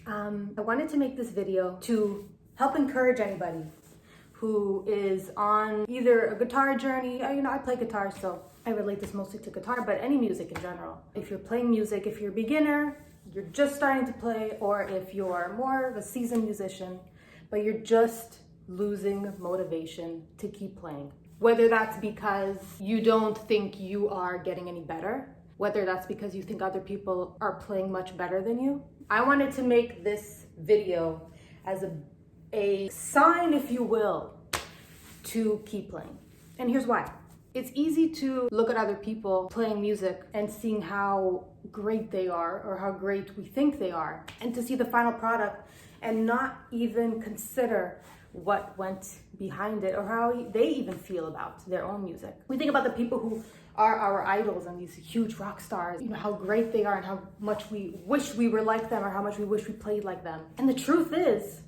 I wanted to make this video to help encourage anybody who is on either a guitar journey. I play guitar, so I relate this mostly to guitar, but any music in general. If you're playing music, if you're a beginner, you're just starting to play, or if you're more of a seasoned musician, but you're just losing motivation to keep playing. Whether that's because you don't think you are getting any better, whether that's because you think other people are playing much better than you. I wanted to make this video as a sign, if you will, to keep playing. And here's why. It's easy to look at other people playing music and seeing how great they are or how great we think they are, and to see the final product and not even consider what went behind it or how they even feel about their own music. We think about the people who are our idols and these huge rock stars, how great they are and how much we wish we were like them or how much we wish we played like them. And the truth is,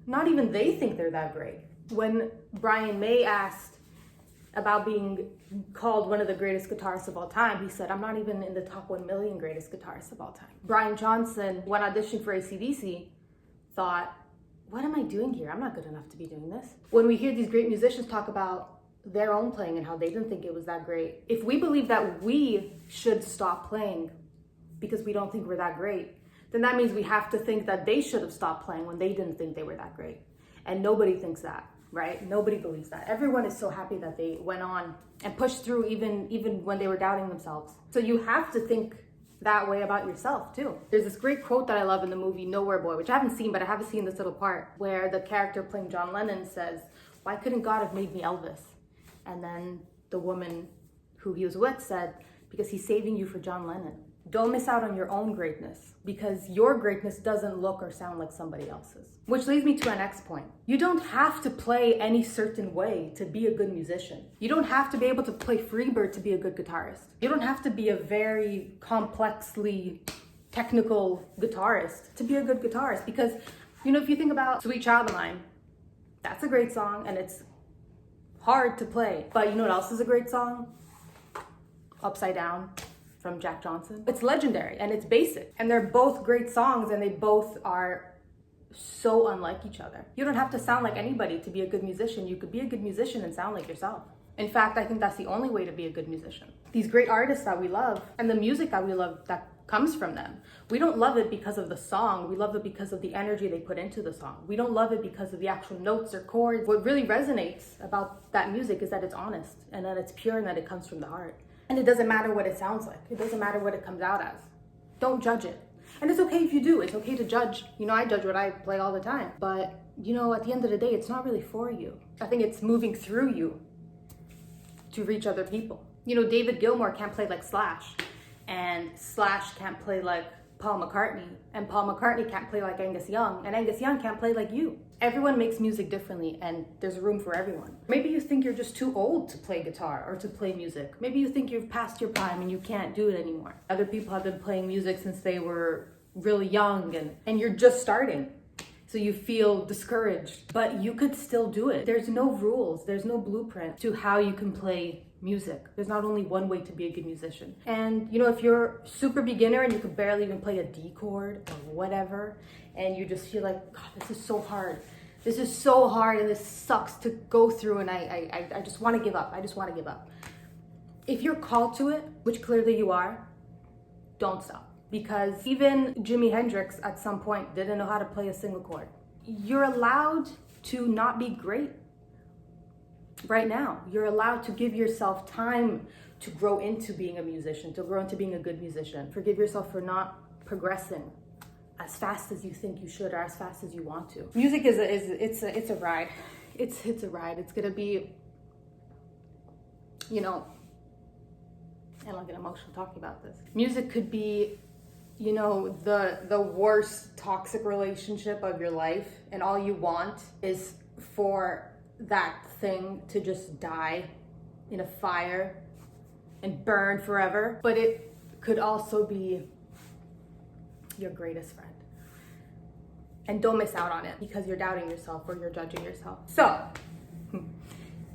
not even they think they're that great. When Brian May asked about being called one of the greatest guitarists of all time, he said, I'm not even in the top 1 million greatest guitarists of all time. Brian Johnson, when auditioning for AC/DC, thought, what am I doing here? I'm not good enough to be doing this. When we hear these great musicians talk about their own playing and how they didn't think it was that great, if we believe that we should stop playing because we don't think we're that great, then that means we have to think that they should have stopped playing when they didn't think they were that great. And nobody thinks that, right? Nobody believes that. Everyone is so happy that they went on and pushed through even when they were doubting themselves. So you have to think that way about yourself too. There's this great quote that I love in the movie Nowhere Boy, which I haven't seen, but I have seen this little part where the character playing John Lennon says, why couldn't God have made me Elvis? And then the woman who he was with said, because he's saving you for John Lennon. Don't miss out on your own greatness, because your greatness doesn't look or sound like somebody else's. Which leads me to our next point. You don't have to play any certain way to be a good musician. You don't have to be able to play Freebird to be a good guitarist. You don't have to be a very complexly technical guitarist to be a good guitarist, because, if you think about Sweet Child of Mine, that's a great song and it's hard to play. But you know what else is a great song? Upside Down from Jack Johnson. It's legendary and it's basic, and they're both great songs and they both are so unlike each other. You don't have to sound like anybody to be a good musician. You could be a good musician and sound like yourself. In fact, I think that's the only way to be a good musician. These great artists that we love and the music that we love that comes from them, we don't love it because of the song. We love it because of the energy they put into the song. We don't love it because of the actual notes or chords. What really resonates about that music is that it's honest and that it's pure and that it comes from the heart. And it doesn't matter what it sounds like. It doesn't matter what it comes out as. Don't judge it. And it's okay if you do. It's okay to judge. I judge what I play all the time. But, at the end of the day, it's not really for you. I think it's moving through you to reach other people. David Gilmour can't play like Slash. And Slash can't play like Paul McCartney. And Paul McCartney can't play like Angus Young. And Angus Young can't play like you. Everyone makes music differently, and there's room for everyone. Maybe you think you're just too old to play guitar or to play music. Maybe you think you've passed your prime and you can't do it anymore. Other people have been playing music since they were really young, and you're just starting. So you feel discouraged, but you could still do it. There's no rules, there's no blueprint to how you can play music. There's not only one way to be a good musician. And if you're super beginner and you could barely even play a D chord or whatever, and you just feel like, God, this is so hard. This is so hard and this sucks to go through, and I just want to give up. I just want to give up. If you're called to it, which clearly you are, don't stop. Because even Jimi Hendrix at some point didn't know how to play a single chord. You're allowed to not be great right now. You're allowed to give yourself time to grow into being a musician, to grow into being a good musician. Forgive yourself for not progressing as fast as you think you should or as fast as you want to. Music is a ride. It's a ride. It's gonna be, and I'll get emotional talking about this. Music could be, the worst toxic relationship of your life, and all you want is for that thing to just die in a fire and burn forever. But it could also be your greatest friend. And don't miss out on it because you're doubting yourself or you're judging yourself. So,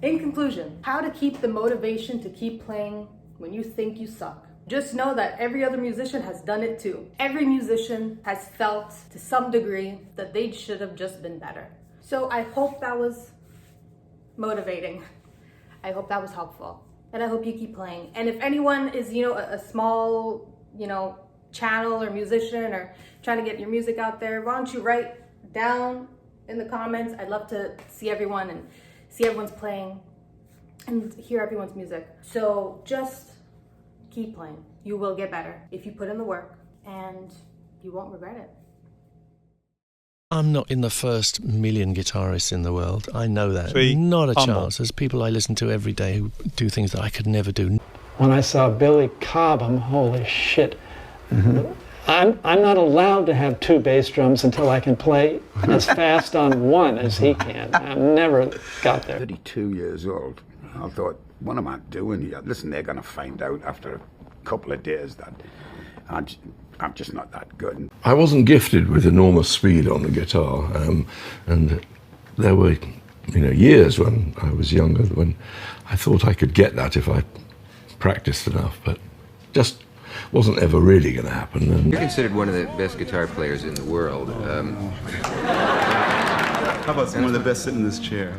in conclusion, how to keep the motivation to keep playing when you think you suck. just know that every other musician has done it too. Every musician has felt to some degree that they should have just been better. So I hope that was motivating. I hope that was helpful. And I hope you keep playing. And if anyone is, you know, a small, you know, channel or musician or trying to get your music out there, why don't you write down in the comments? I'd love to see everyone and see everyone's playing and hear everyone's music. So just keep playing. You will get better if you put in the work, and you won't regret it. I'm not in the first million guitarists in the world. I know that. See, not a humble. chance. There's people I listen to every day who do things that I could never do. When I saw Billy Cobham, holy shit. I'm not allowed to have 2 bass drums until I can play as fast on one as he can. I've never got there. 32 years old. I thought, what am I doing here? Listen, they're going to find out after a couple of days that I'm just not that good. I wasn't gifted with enormous speed on the guitar, and there were, you know, years when I was younger when I thought I could get that if I practiced enough, but just wasn't ever really going to happen. And You're considered one of the best guitar players in the world. How about one of the best sitting in this chair?